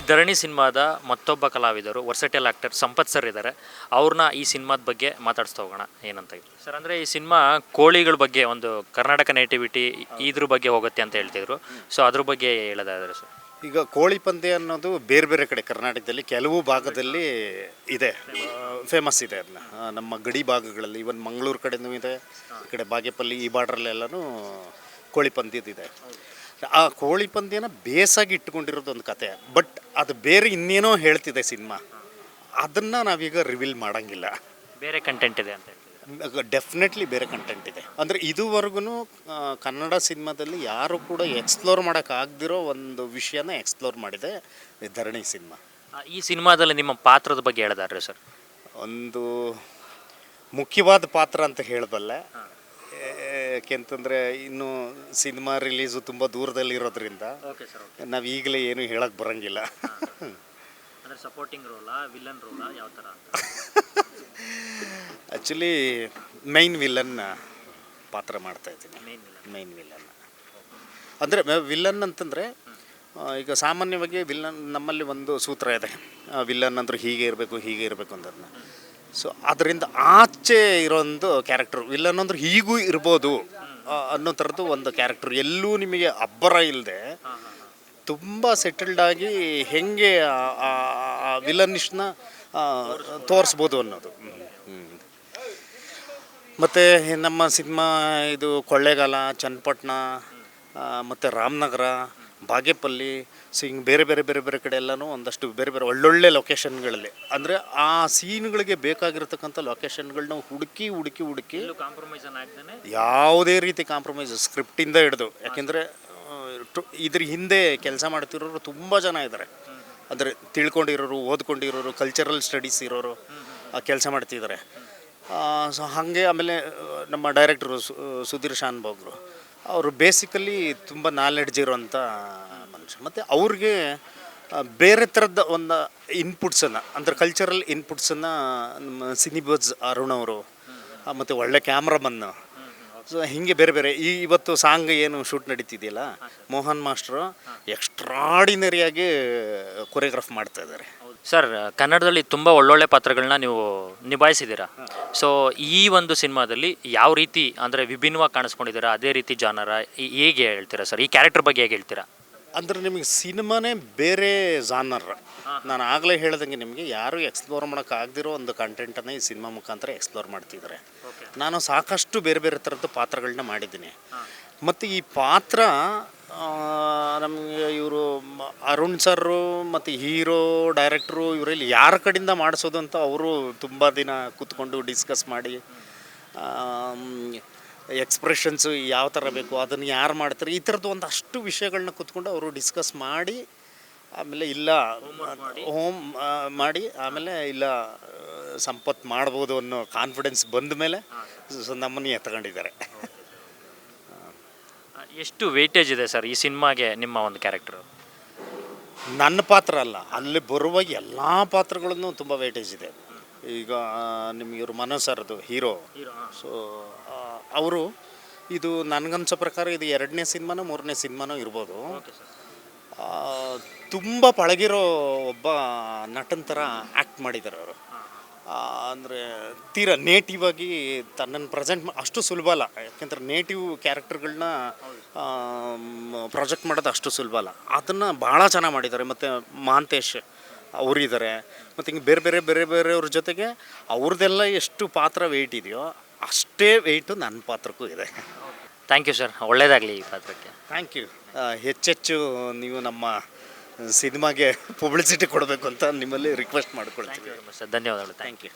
ಧರಣಿ ಸಿನಿಮಾದ ಮತ್ತೊಬ್ಬ ಕಲಾವಿದರು ವರ್ಸಟೈಲ್ ಆ್ಯಕ್ಟರ್ ಸಂಪತ್ ಸರ್ ಇದ್ದಾರೆ. ಅವ್ರನ್ನ ಈ ಸಿನಿಮಾದ ಬಗ್ಗೆ ಮಾತಾಡಿಸ್ತಾ ಹೋಗೋಣ ಏನಂತ ಸರ್. ಅಂದರೆ ಈ ಸಿನಿಮಾ ಕೋಳಿಗಳ ಬಗ್ಗೆ ಒಂದು ಕರ್ನಾಟಕ ನೇಟಿವಿಟಿ ಇದ್ರ ಬಗ್ಗೆ ಹೋಗುತ್ತೆ ಅಂತ ಹೇಳ್ತಿದ್ರು. ಸೊ ಅದ್ರ ಬಗ್ಗೆ ಹೇಳೋದಾದ್ರೆ ಸರ್. ಈಗ ಕೋಳಿ ಪಂದ್ಯ ಅನ್ನೋದು ಬೇರೆ ಬೇರೆ ಕಡೆ ಕರ್ನಾಟಕದಲ್ಲಿ ಕೆಲವು ಭಾಗದಲ್ಲಿ ಇದೆ, ಫೇಮಸ್ ಇದೆ. ಅದನ್ನ ನಮ್ಮ ಗಡಿ ಭಾಗಗಳಲ್ಲಿ ಇವನ್ ಮಂಗಳೂರು ಕಡೆನೂ ಇದೆ, ಈ ಕಡೆ ಬಾಗೇಪಲ್ಲಿ ಈ ಬಾರ್ಡ್ರಲ್ಲೆಲ್ಲನೂ ಕೋಳಿ ಪಂದ್ಯದಿದೆ. ಆ ಕೋಳಿ ಪಂದ್ಯನ ಬೇಸಾಗಿ ಇಟ್ಕೊಂಡಿರೋದು ಒಂದು ಕತೆ, ಬಟ್ ಅದು ಬೇರೆ ಇನ್ನೇನೋ ಹೇಳ್ತಿದೆ ಸಿನಿಮಾ. ಅದನ್ನು ನಾವೀಗ ರಿವೀಲ್ ಮಾಡೋಂಗಿಲ್ಲ. ಬೇರೆ ಕಂಟೆಂಟ್ ಇದೆ ಅಂತ ಡೆಫಿನೆಟ್ಲಿ ಬೇರೆ ಕಂಟೆಂಟ್ ಇದೆ. ಅಂದರೆ ಇದುವರೆಗೂ ಕನ್ನಡ ಸಿನಿಮಾದಲ್ಲಿ ಯಾರು ಕೂಡ ಎಕ್ಸ್ಪ್ಲೋರ್ ಮಾಡೋಕ್ಕಾಗದಿರೋ ಒಂದು ವಿಷಯನ ಎಕ್ಸ್ಪ್ಲೋರ್ ಮಾಡಿದೆ ಧರಣಿ ಸಿನಿಮಾ. ಈ ಸಿನಿಮಾದಲ್ಲಿ ನಿಮ್ಮ ಪಾತ್ರದ ಬಗ್ಗೆ ಹೇಳೋದಾದ್ರೆ ಸರ್. ಒಂದು ಮುಖ್ಯವಾದ ಪಾತ್ರ ಅಂತ ಹೇಳಬಲ್ಲೆ, ಯಾಕೆಂತಂದರೆ ಇನ್ನು ಸಿನಿಮಾ ರಿಲೀಸು ತುಂಬ ದೂರದಲ್ಲಿರೋದ್ರಿಂದ ನಾವು ಈಗಲೇ ಏನು ಹೇಳಕ್ಕೆ ಬರೋಂಗಿಲ್ಲ. ಸಪೋರ್ಟಿಂಗ್ ರೋಲಾ ವಿಲನ್ ರೋಲಾ ಯಾವ ಥರ ಅಂತ? ಆ್ಯಕ್ಚುಲಿ ಮೈನ್ ವಿಲನ್ ಪಾತ್ರ ಮಾಡ್ತಾಯಿದ್ದೀನಿ. ಮೈನ್ ವಿಲನ್ ಅಂದರೆ ವಿಲನ್ ಅಂತಂದರೆ ಈಗ ಸಾಮಾನ್ಯವಾಗಿ ವಿಲನ್ ನಮ್ಮಲ್ಲಿ ಒಂದು ಸೂತ್ರ ಇದೆ, ವಿಲನ್ ಅಂದ್ರೆ ಹೀಗೆ ಇರಬೇಕು ಅನ್ನೋದನ್ನ. ಸೊ ಅದರಿಂದ ಆಚೆ ಇರೋಂದು ಕ್ಯಾರೆಕ್ಟರ್ ವಿಲನ್ ಅಂದ್ರೆ ಹೀಗೂ ಇರ್ಬೋದು ಅನ್ನೋ ಥರದ್ದು ಒಂದು ಕ್ಯಾರೆಕ್ಟರ್. ಎಲ್ಲೂ ನಿಮಗೆ ಅಬ್ಬರ ಇಲ್ಲದೆ ತುಂಬ ಸೆಟಲ್ಡಾಗಿ ಹೆಂಗೆ ವಿಲನಿಷ್ನ ತೋರಿಸ್ಬೋದು ಅನ್ನೋದು. ಮತ್ತು ನಮ್ಮ ಸಿನಿಮಾ ಇದು ಕೊಳ್ಳೇಗಾಲ, ಚನ್ನಪಟ್ಟಣ ಮತ್ತು ರಾಮನಗರ, ಬಾಗೇಪಲ್ಲಿ, ಸೊ ಹಿಂಗೆ ಬೇರೆ ಕಡೆ ಎಲ್ಲನೂ ಒಂದಷ್ಟು ಬೇರೆ ಒಳ್ಳೊಳ್ಳೆ ಲೊಕೇಶನ್ಗಳಲ್ಲಿ, ಅಂದರೆ ಆ ಸೀನ್ಗಳಿಗೆ ಬೇಕಾಗಿರ್ತಕ್ಕಂಥ ಲೊಕೇಶನ್ಗಳನ್ನ ಹುಡುಕಿ ಯಾವುದೇ ರೀತಿ ಕಾಂಪ್ರಮೈಸ್ ಸ್ಕ್ರಿಪ್ಟಿಂದ ಹಿಡಿದು. ಯಾಕೆಂದರೆ ಇದ್ರ ಹಿಂದೆ ಕೆಲಸ ಮಾಡ್ತಿರೋರು ತುಂಬ ಜನ ಇದ್ದಾರೆ. ಅಂದರೆ ತಿಳ್ಕೊಂಡಿರೋರು, ಓದ್ಕೊಂಡಿರೋರು, ಕಲ್ಚರಲ್ ಸ್ಟಡೀಸ್ ಇರೋರು ಕೆಲಸ ಮಾಡ್ತಿದ್ದಾರೆ. ಸೊ ಹಾಗೆ ಆಮೇಲೆ ನಮ್ಮ ಡೈರೆಕ್ಟ್ರು ಸುಧೀರ್ ಶಾನ್ಭೋಗ್ರು ಅವರು ಬೇಸಿಕಲಿ ತುಂಬ ನಾಲೆಡ್ಜ್ ಇರೋಂಥ ಮನುಷ್ಯ. ಮತ್ತು ಅವ್ರಿಗೆ ಬೇರೆ ಥರದ ಒಂದು ಇನ್ಪುಟ್ಸನ್ನು, ಅಂದರೆ ಕಲ್ಚರಲ್ ಇನ್ಪುಟ್ಸನ್ನು ನಮ್ಮ ಸಿನಿಬಜ್ ಅರುಣ್ ಅವರು ಮತ್ತು ಒಳ್ಳೆ ಕ್ಯಾಮ್ರಾಮನ್ನು, ಸೊ ಹೀಗೆ ಬೇರೆ ಇವತ್ತು ಸಾಂಗ್ ಏನು ಶೂಟ್ ನಡೀತಿದೆಯಲ್ಲ, ಮೋಹನ್ ಮಾಸ್ಟ್ರು ಎಕ್ಸ್ಟ್ರಾಡಿನರಿಯಾಗಿ ಕೊರಿಯೋಗ್ರಾಫ್ ಮಾಡ್ತಾ ಇದ್ದಾರೆ. ಸರ್, ಕನ್ನಡದಲ್ಲಿ ತುಂಬ ಒಳ್ಳೊಳ್ಳೆ ಪಾತ್ರಗಳನ್ನ ನೀವು ನಿಭಾಯಿಸಿದ್ದೀರಾ. ಸೊ ಈ ಒಂದು ಸಿನಿಮಾದಲ್ಲಿ ಯಾವ ರೀತಿ ಅಂದರೆ ವಿಭಿನ್ನವಾಗಿ ಕಾಣಿಸ್ಕೊಂಡಿದ್ದೀರಾ, ಅದೇ ರೀತಿ ಜಾನರ ಹೇಗೆ ಹೇಳ್ತೀರಾ ಸರ್? ಈ ಕ್ಯಾರೆಕ್ಟರ್ ಬಗ್ಗೆ ಹೇಗೆ ಹೇಳ್ತೀರಾ? ಅಂದರೆ ನಿಮಗೆ ಸಿನಿಮಾನೇ ಬೇರೆ ಜಾನರ್. ನಾನು ಆಗಲೇ ಹೇಳ್ದಂಗೆ ನಿಮಗೆ ಯಾರು ಎಕ್ಸ್ಪ್ಲೋರ್ ಮಾಡೋಕ್ಕಾಗದಿರೋ ಒಂದು ಕಂಟೆಂಟನ್ನು ಈ ಸಿನಿಮಾ ಮುಖಾಂತರ ಎಕ್ಸ್ಪ್ಲೋರ್ ಮಾಡ್ತಿದ್ದಾರೆ. ನಾನು ಸಾಕಷ್ಟು ಬೇರೆ ಥರದ್ದು ಪಾತ್ರಗಳನ್ನ ಮಾಡಿದ್ದೀನಿ. ಮತ್ತು ಈ ಪಾತ್ರ ನಮಗೆ ಇವರು ಅರುಣ್ ಸರ್ರು ಮತ್ತು ಹೀರೋ ಡೈರೆಕ್ಟ್ರು ಇವರಲ್ಲಿ ಯಾರ ಕಡೆಯಿಂದ ಮಾಡಿಸೋದು ಅಂತ ಅವರು ತುಂಬ ದಿನ ಕೂತ್ಕೊಂಡು ಡಿಸ್ಕಸ್ ಮಾಡಿ, ಎಕ್ಸ್ಪ್ರೆಷನ್ಸು ಯಾವ ಥರ ಬೇಕು, ಅದನ್ನು ಯಾರು ಮಾಡ್ತಾರೆ, ಈ ಥರದ್ದು ಒಂದಷ್ಟು ವಿಷಯಗಳನ್ನ ಕೂತ್ಕೊಂಡು ಅವರು ಡಿಸ್ಕಸ್ ಮಾಡಿ, ಆಮೇಲೆ ಇಲ್ಲ ಹೋಮ್ ಮಾಡಿ, ಆಮೇಲೆ ಇಲ್ಲ ಸಂಪತ್ ಮಾಡ್ಬೋದು ಅನ್ನೋ ಕಾನ್ಫಿಡೆನ್ಸ್ ಬಂದ ಮೇಲೆ ನಮ್ಮನ್ನು ಎತ್ಕೊಂಡಿದ್ದಾರೆ. ಎಷ್ಟು ವೇಟೇಜ್ ಇದೆ ಸರ್ ಈ ಸಿನಿಮಾಗೆ ನಿಮ್ಮ ಒಂದು ಕ್ಯಾರೆಕ್ಟರು? ನನ್ನ ಪಾತ್ರ ಅಲ್ಲ, ಅಲ್ಲಿ ಬರುವ ಎಲ್ಲ ಪಾತ್ರಗಳನ್ನು ತುಂಬ ವೇಟೇಜ್ ಇದೆ. ಈಗ ನಿಮಗೆ ಇವರು ಮನೋಜ್ ಸರ್ದು ಹೀರೋ, ಸೊ ಅವರು ಇದು ನನಗನ್ಸೋ ಪ್ರಕಾರ ಇದು 2ನೇ ಸಿನಿಮಾನೋ 3ನೇ ಸಿನಿಮಾನೋ ಇರ್ಬೋದು. ತುಂಬ ಪಳಗಿರೋ ಒಬ್ಬ ನಟನ ಥರ ಆ್ಯಕ್ಟ್ ಮಾಡಿದ್ದಾರೆ ಅವರು. ಅಂದರೆ ತೀರಾ ನೇಟಿವ್ ಆಗಿ ತನ್ನನ್ನು ಪ್ರೆಸೆಂಟ್ ಅಷ್ಟು ಸುಲಭ ಅಲ್ಲ. ಯಾಕೆಂದ್ರೆ ನೇಟಿವ್ ಕ್ಯಾರೆಕ್ಟರ್ಗಳನ್ನ ಪ್ರೊಜೆಕ್ಟ್ ಮಾಡೋದು ಅಷ್ಟು ಸುಲಭ ಅಲ್ಲ. ಅದನ್ನು ಭಾಳ ಚೆನ್ನಾಗಿ ಮಾಡಿದ್ದಾರೆ. ಮತ್ತು ಮಹಾಂತೇಶ್ ಅವರಿದ್ದಾರೆ. ಮತ್ತು ಹಿಂಗೆ ಬೇರೆಯವ್ರ ಜೊತೆಗೆ ಅವ್ರದ್ದೆಲ್ಲ ಎಷ್ಟು ಪಾತ್ರ ವೆಯ್ಟ್ ಇದೆಯೋ ಅಷ್ಟೇ ವೆಯ್ಟು ನನ್ನ ಪಾತ್ರಕ್ಕೂ ಇದೆ. ಥ್ಯಾಂಕ್ ಯು ಸರ್, ಒಳ್ಳೆಯದಾಗಲಿ ಈ ಪಾತ್ರಕ್ಕೆ. Thank you. ಹೆಚ್ಚೆಚ್ಚು ನೀವು ನಮ್ಮ ಸಿನಿಮಾಗೆ ಪಬ್ಲಿಸಿಟಿ ಕೊಡಬೇಕು ಅಂತ ನಿಮ್ಮಲ್ಲಿ ರಿಕ್ವೆಸ್ಟ್ ಮಾಡ್ಕೊಳ್ತೀವಿ. ಸರ್, ಧನ್ಯವಾದಗಳು. Thank you.